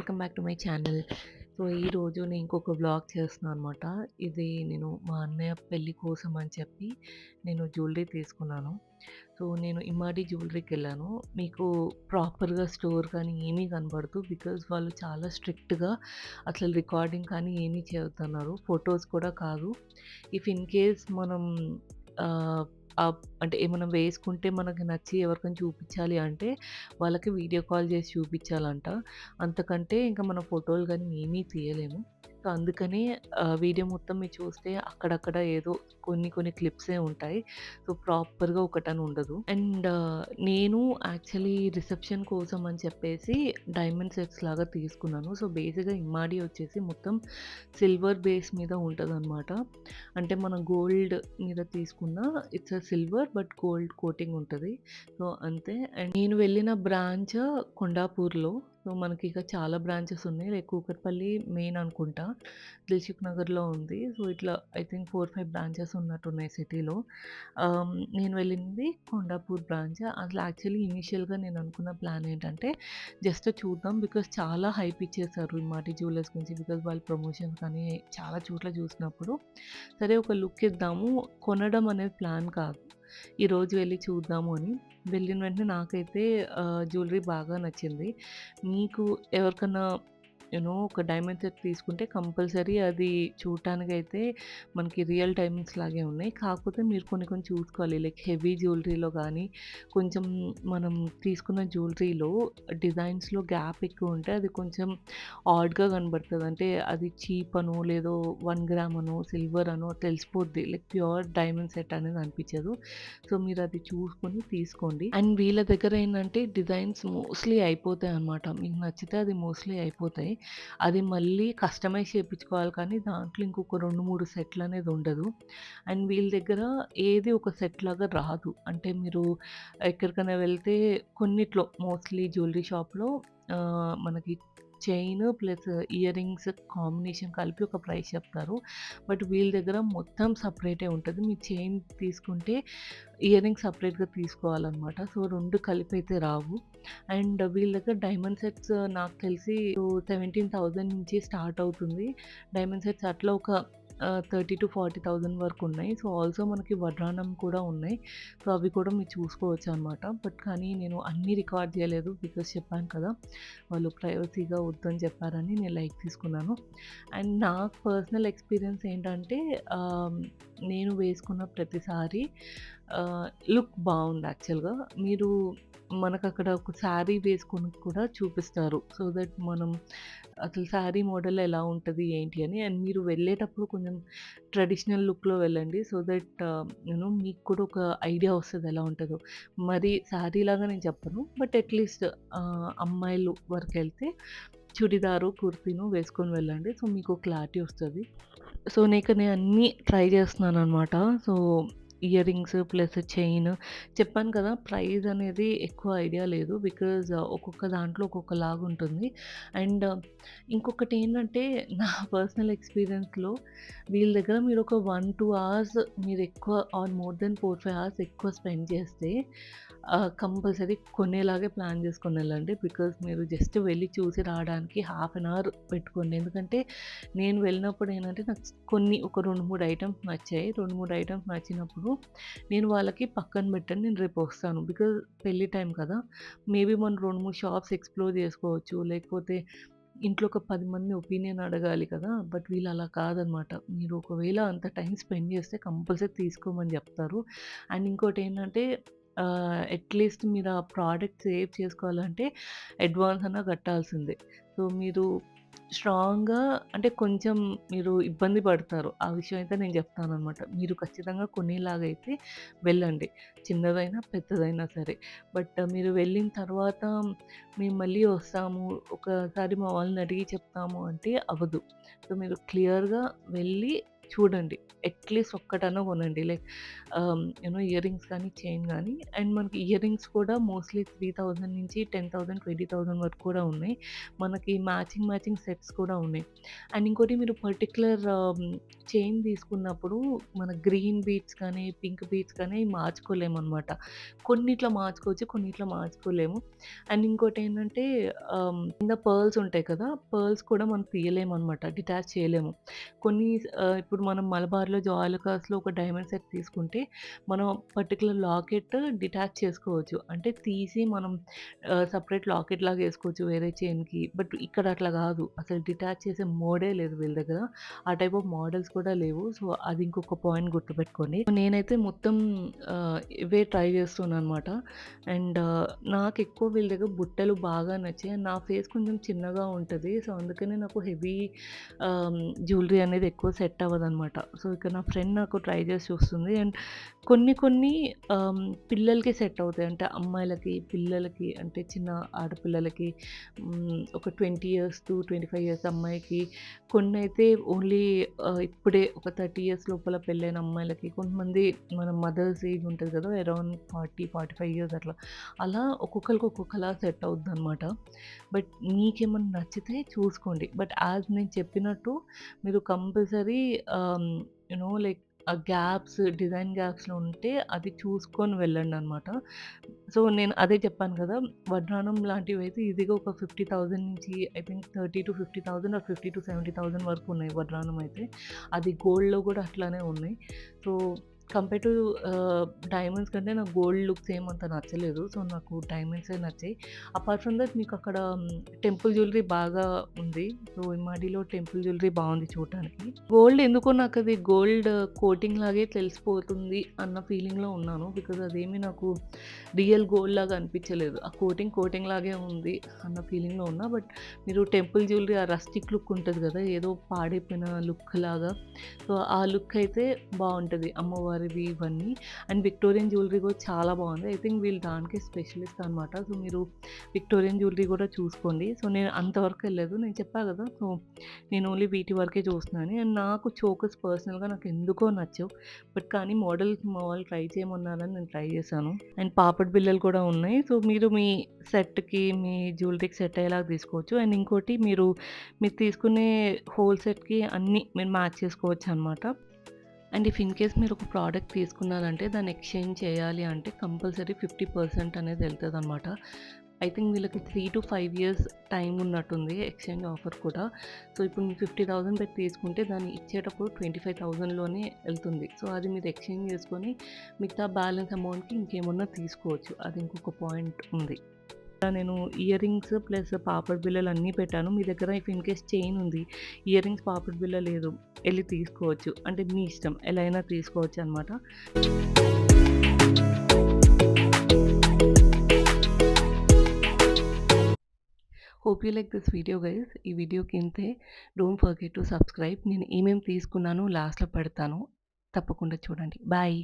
Welcome back to my channel. So, ఈరోజు నేను ఇంకొక వ్లాగ్ చేస్తున్నాను అనమాట. ఇది నేను మా అన్నయ్య పెళ్లి కోసం అని చెప్పి నేను జ్యువెలరీ తీసుకున్నాను. సో, నేను ఇమ్మాడి జ్యువెలరీకెళ్ళాను. మీకు ప్రాపర్‌గా స్టోర్ కానీ ఏమీ కనపడదు. బికాజ్ వాళ్ళు చాలా స్ట్రిక్ట్‌గా అసలు రికార్డింగ్ కానీ ఏమీ చేయొద్దన్నారు. ఫోటోస్ కూడా కాదు. ఇఫ్ ఇన్ కేస్ మనం ఆహ్, అంటే ఏమన్నా వేసుకుంటే మనకి నచ్చి ఎవరికైనా చూపించాలి అంటే వాళ్ళకి వీడియో కాల్ చేసి చూపించాలంట. అంతకంటే ఇంకా మన ఫోటోలు గానీ ఏమీ తీయలేము. సో, అందుకని వీడియో మొత్తం మీరు చూస్తే అక్కడక్కడ ఏదో కొన్ని కొన్ని క్లిప్సే ఉంటాయి. సో, ప్రాపర్‌గా ఒకటని ఉండదు. అండ్ నేను యాక్చువల్లీ రిసెప్షన్ కోసం అని చెప్పేసి డైమండ్ సెట్స్ లాగా తీసుకున్నాను. సో, బేసిక్‌గా ఇమ్మాడి వచ్చేసి మొత్తం సిల్వర్ బేస్ మీద ఉంటదనమాట. అంటే మనం గోల్డ్ మీద తీసుకున్న it's silver but gold coating ఉంటది. సో, అంతే. అండ్ నేను వెళ్ళిన బ్రాంచ్ కొండాపూర్‌లో. సో, మనకిక చాలా బ్రాంచెస్ ఉన్నాయి. లైక్ కూకట్పల్లి మెయిన్ అనుకుంటా. దిల్‌సుఖ్ నగర్‌లో ఉంది. సో, ఇట్లా ఐ థింక్ 4, 5 బ్రాంచెస్ ఉన్నట్టున్నాయి సిటీలో. నేను వెళ్ళింది కొండాపూర్ బ్రాంచ్. అసలు యాక్చువల్లీ ఇనీషియల్‌గా నేను అనుకున్న ప్లాన్ ఏంటంటే జస్ట్ చూద్దాం. బికాజ్ చాలా హైప్ ఇచ్చేసారు ఇమ్మాటి జ్యువెలర్స్ గురించి. బికాజ్ వాళ్ళు ప్రమోషన్స్ కానీ చాలా చోట్ల చూసినప్పుడు, సరే ఒక లుక్ ఇద్దాము. కొనడం అనేది ప్లాన్ కాదు. ఈరోజు వెళ్లి చూద్దాము అని. వెళ్ళిన వెంటనే నాకైతే జ్యువెలరీ బాగా నచ్చింది. మీకు ఎవరికన్నా ఒక డైమండ్ సెట్ తీసుకుంటే కంపల్సరీ అది చూడటానికైతే మనకి రియల్ డైమండ్స్ లాగే ఉన్నాయి. కాకపోతే మీరు కొన్ని కొన్ని చూసుకోవాలి. లైక్ హెవీ జ్యువెలరీలో గానీ, కొంచెం మనం తీసుకున్న జ్యువెలరీలో డిజైన్స్‌లో గ్యాప్ ఎక్కువ ఉంటే అది కొంచెం ఆడ్‌గా కనబడతది. అంటే అది చీప్ అనో, లేదో 1 గ్రామ్ అనో, సిల్వర్ అనో తెలిసిపోద్ది. లైక్ ప్యూర్ డైమండ్ సెట్ అనేది అనిపించదు. సో, మీరది చూసుకొని తీసుకోండి. అండ్ వీళ్ళ దగ్గర ఏంటంటే డిజైన్స్ మోస్ట్‌లీ అయిపోతాయన్నమాట. మీకు నచ్చితే అది మోస్ట్‌లీ అయిపోతాయి. అది మళ్ళీ కస్టమైజ్ చేపించుకోవాలి కానీ దాంట్లో ఇంకొక 2, 3 సెట్‌లనేది ఉండదు. అండ్ వీళ్ళ దగ్గర ఏది ఒక సెట్ లాగా రాదు. అంటే మీరు ఎక్కడికైనా వెళ్తే కొన్నిట్లో మోస్ట్‌లీ జ్యువెలరీ షాప్‌లో మనకి chain plus ear rings combination కలిపి ఒక ప్రైస్ చెప్తారు. బట్ వీళ్ళ దగ్గర మొత్తం సెపరేటే ఉంటది. మీరు చైన్ తీసుకుంటే ఇయర్ రింగ్స్ సెపరేట్‌గా తీసుకోవాలనమాట. So, 2 కలిపైతే Rao. అండ్ వీళ్ళ దగ్గర డైమండ్ సెట్స్ నాకు తెలిసి 17,000 నుంచి స్టార్ట్ అవుతుంది. డైమండ్ సెట్స్ అట్లా ఒక 30,000-40,000 వరకు ఉన్నాయి. సో, ఆల్సో మనకి వడ్రానం కూడా ఉన్నాయి. సో, అవి కూడా మీరు చూసుకోవచ్చనమాట. బట్ కానీ నేను అన్నీ రికార్డ్ చేయలేదు. బికాజ్ చెప్పాను కదా! వాళ్ళు ప్రైవసీగా వద్దని చెప్పారని నేను లైట్ తీసుకున్నాను. అండ్ నాకు పర్సనల్ ఎక్స్‌పీరియన్స్ ఏంటంటే ఆహ్, నేను వేసుకున్న ప్రతిసారి లుక్ బావుంది యాక్చువల్‌గా. మీరు మనకక్కడ ఒక శారీ వేసుకొని కూడా చూపిస్తారు. సో దట్ మనం అసలు శారీ మోడల్ ఎలా ఉంటది, ఏంటి అని. అండ్ మీరు వెళ్ళేటప్పుడు కొంచెం ట్రెడిషనల్ లుక్‌లో వెళ్ళండి. సో దట్ మీకు కూడా ఒక ఐడియా వస్తది ఎలా ఉంటదో. మరి శారీలాగా నేను చెప్పను. బట్ అట్‌లీస్ట్ అమ్మాయిలు వరకెళ్తే చుడిదారు, కుర్తీను వేసుకొని వెళ్ళండి. సో మీకు క్లారిటీ వస్తది. సో, నేను అన్నీ ట్రై చేస్తున్నాననమాట. So, ear rings plus chain చెప్పాను కదా! ప్రైస్ అనేది ఎక్కువ ఐడియా లేదు. బికాజ్ ఒక్కొక్క దాంట్లో ఒక్కొక్కలాగుంటుంది. అండ్ ఇంకొకటేంటంటే నా పర్సనల్ ఎక్స్‌పీరియన్స్‌లో వీళ్ళ దగ్గర మీరొక 1, 2 అవర్స్ మీరెక్కువ ఆర్ మోర్ దెన్ 4, 5 అవర్స్ ఎక్కువ స్పెండ్ చేస్తే కంపల్సరీ కొనేలాగే ప్లాన్ చేసుకొనెళ్ళండి. బికాజ్ మీరు జస్ట్ వెళ్లి చూసి రావడానికి హాఫ్ అన్ అవర్ పెట్టుకోండి. ఎందుకంటే నేను వెళ్ళినప్పుడు ఏంటంటే నాకు కొన్ని ఒక 2, 3 ఐటెమ్స్ నచ్చాయి. 2, 3 ఐటెమ్స్ నచ్చినప్పుడు నేను వాళ్ళకి పక్కన పెట్టండి. నేను రేపొస్తాను. బికాజ్ పెళ్లి టైం కదా! మేబీ మనం 2, 3 షాప్స్ ఎక్స్‌ప్లోర్ చేసుకోవచ్చు. లేకపోతే ఇంట్లో ఒక 10 మంది ఒపీనియన్ అడగాలి కదా! బట్ వీళ్ళు అలా కాదనమాట. మీరు ఒకవేళ అంత టైమ్ స్పెండ్ చేస్తే కంపల్సరీ తీసుకోమని చెప్తారు. అండ్ ఇంకోటేంటంటే అట్‌లీస్ట్ మీరు ఆ ప్రోడక్ట్ సేవ్ చేసుకోవాలంటే అడ్వాన్స్ అన్నా కట్టాల్సిందే. సో, మీరు స్ట్రాంగ్‌గా అంటే కొంచెం మీరు ఇబ్బంది పడతారు. ఆ విషయం అయితే నేను చెప్తాననమాట. మీరు ఖచ్చితంగా కొనేలాగైతే వెళ్ళండి. చిన్నదైనా, పెద్దదైనా సరే. బట్ మీరు వెళ్ళిన తర్వాత మేము మళ్ళీ వస్తాము, ఒకసారి మా వాళ్ళని అడిగి చెప్తాము అంటే అవ్వదు. సో, మీరు క్లియర్‌గా వెళ్ళి చూడండి. అట్‌లీస్ట్ ఒక్కటన్నా కొనండి. లైక్ ఇయర్ రింగ్స్ కానీ, చైన్ గానీ అండ్ మనకి ఇయర్ రింగ్స్ కూడా మోస్ట్‌లీ 3000 నుంచి 10,000, 20,000 వరకు కూడా ఉన్నాయి. మనకి మ్యాచింగ్ సెట్స్ కూడా ఉన్నాయి. అండ్ ఇంకోటి మీరు పర్టిక్యులర్ చైన్ తీసుకున్నప్పుడు మన గ్రీన్ బీడ్స్ కానీ, పింక్ బీడ్స్ కానీ మార్చుకోలేమనమాట. కొన్నిట్లో మార్చుకోవచ్చు, కొన్నిట్లో మార్చుకోలేము. అండ్ ఇంకోటేంటంటే కింద పర్ల్స్ ఉంటాయి కదా! పర్ల్స్ కూడా మనం తీయలేమనమాట. డిటాచ్ చేయలేము. కొన్ని ఇప్పుడు మనం మలబార్‌లో, జాయిలుకాస్‌లో ఒక డైమండ్ సెట్ తీసుకుంటే, మనం పర్టిక్యులర్ లాకెట్ డిటాచ్ చేసుకోవచ్చు. అంటే తీసి మనం సెపరేట్ లాకెట్ లాగా ఏసుకోవచ్చు వేరే చైన్‌కి. బట్ ఇక్కడ అట్లా గాదు. అసలు డిటాచ్ చేసే మోడే లేదు వీళ్ళ దగ్గర. ఆ టైప్ ఆఫ్ మోడల్స్ కూడా లేవు. సో, అది ఇంకొక పాయింట్ గుర్తుపెట్టుకోండి. నేనైతే మొత్తం ఇవే ట్రై చేస్తున్నాననమాట. అండ్ నాకెక్కువ వీళ్ళ దగ్గర బుట్టలు బాగా నచ్చాయి. అండ్ నా ఫేస్ కొంచెం చిన్నగా ఉంటది. సో, అందుకనే నాకు హెవీ ఆహ్, జ్యువెలరీ అనేది ఎక్కువ సెట్ అవ్వదనమాట. సో, ఇక్కడ నా ఫ్రెండ్ నాకు ట్రై చేసి చూస్తుంది. అండ్ కొన్ని పిల్లలకి సెట్ అవుతాయి. అంటే అమ్మాయిలకి, పిల్లలకి అంటే చిన్న ఆడపిల్లలకి ఒక 20 ఇయర్స్ టు 25 ఇయర్స్ అమ్మాయికి, కొన్నైతే ఓన్లీ ఇప్పుడే ఒక 30 ఇయర్స్ లోపల పెళ్ళైన అమ్మాయిలకి, కొంతమంది మన మదర్స్ ఏజ్ ఉంటది కదా! అరౌండ్ 40, 45 ఇయర్స్ అట్లా. అలా ఒక్కొక్కళ్ళకి ఒక్కొక్కలా సెట్ అవుద్దనమాట. బట్ మీకేమన్నా నచ్చితే చూసుకోండి. బట్ యాజ్ నేను చెప్పినట్టు మీరు కంపల్సరీ లైక్ ఆ గ్యాప్స్, డిజైన్ గ్యాప్స్‌లో ఉంటే అది చూసుకొని వెళ్ళండనమాట. సో, నేను అదే చెప్పాను కదా! వడ్రానం లాంటివైతే ఈజీగా ఒక 50,000 నుంచి ఐ థింక్ 30,000-50,000 ఆర్ 50,000-70,000 వరకు ఉన్నాయి వడ్రానం అయితే. అది గోల్డ్‌లో కూడా అట్లానే ఉన్నాయి. సో, కంపేర్ టు డైమండ్స్ కంటే నాకు గోల్డ్ లుక్స్ ఏమంత నచ్చలేదు. సో, నాకు డైమండ్సే నచ్చాయి. అపార్ట్ ఫ్రమ్ దట్ మీకక్కడ టెంపుల్ జ్యువెలరీ బాగా ఉంది. సో, ఇమ్మాడిలో టెంపుల్ జ్యువెలరీ బావుంది చూడటానికి. గోల్డ్ ఎందుకో నాకది గోల్డ్ కోటింగ్ లాగే తెలిసిపోతుంది అన్న ఫీలింగ్‌లో ఉన్నాను. బికాజ్ అదేమి నాకు రియల్ గోల్డ్ లాగా అనిపించలేదు. ఆ కోటింగ్ లాగే ఉంది అన్న ఫీలింగ్‌లో ఉన్నా. బట్ మీరు టెంపుల్ జ్యువెలరీ ఆ రస్టిక్ లుక్ ఉంటది కదా! ఏదో పాడైపోయిన లుక్ లాగా. సో, ఆ లుక్ అయితే బావుంటది. అమ్మవారివి ఇవన్నీ. అండ్ విక్టోరియన్ జ్యువెలరీ కూడా చాలా బావుంది. ఐ థింక్ వీళ్ళు దానికే స్పెషలిస్ట్ అనమాట. సో, మీరు విక్టోరియన్ జ్యువెలరీ కూడా చూసుకోండి. సో, నేను అంతవరకు ఎళ్ళలేదు. నేను చెప్పా కదా! సో, నేను ఓన్లీ వీటి వరకే చూస్తున్నాను. అండ్ నాకు చోకర్స్ పర్సనల్‌గా నాకెందుకో నచ్చవు. బట్ కానీ మోడల్స్ మా వాళ్ళు ట్రై చేయమన్నారని నేను ట్రై చేశాను. అండ్ పాపడ్ బిళ్ళలు కూడా ఉన్నాయి. సో, మీరు మీ సెట్‌కి, మీ జ్యువెలరీకి సెట్ అయ్యేలాగా తీసుకోవచ్చు. అండ్ ఇంకోటి మీరు తీసుకునే హోల్ సెట్‌కి అన్నీ మీరు మ్యాచ్ చేసుకోవచ్చనమాట. అండ్ ఇఫ్ ఇన్ కేస్ మీరు ఒక ప్రోడక్ట్ తీసుకున్నారంటే దాన్ని ఎక్స్‌చేంజ్ చేయాలి అంటే కంపల్సరీ 50% అనేది ఎళ్తదనమాట. ఐ థింక్ వీళ్ళకి 3-5 ఇయర్స్ టైమ్ ఉన్నట్టుంది ఎక్స్‌చేంజ్ ఆఫర్ కూడా. సో, ఇప్పుడు మీరు 50,000 పెట్టి తీసుకుంటే దాన్ని ఇచ్చేటప్పుడు 25,000లోనే ఎళ్తుంది. సో, అది మీరు ఎక్స్‌చేంజ్ చేసుకొని మిగతా బ్యాలెన్స్ అమౌంట్‌కి ఇంకేమన్నా తీసుకోవచ్చు. అది ఇంకొక పాయింట్ ఉంది. నేను ఇయర్ రింగ్స్ ప్లస్ పాపడ్ బిళ్ళలు అన్నీ పెట్టాను. మీ దగ్గర ఇఫ్ ఇన్ కేస్ చైన్ ఉంది. ఇయర్ రింగ్స్, పాపడ్ బిళ్ళ లేదు. ఎళ్లి తీసుకోవచ్చు. అంటే మీ ఇష్టం. ఎలా అయినా తీసుకోవచ్చనమాట. Hope you like this video guys. ఈ వీడియో కింతే డోంట్ ఫర్గెట్ టు సబ్స్క్రైబ్. నేను ఏమేమి తీసుకున్నానో లాస్ట్‌లో పెడతాను. తప్పకుండా చూడండి. బాయ్.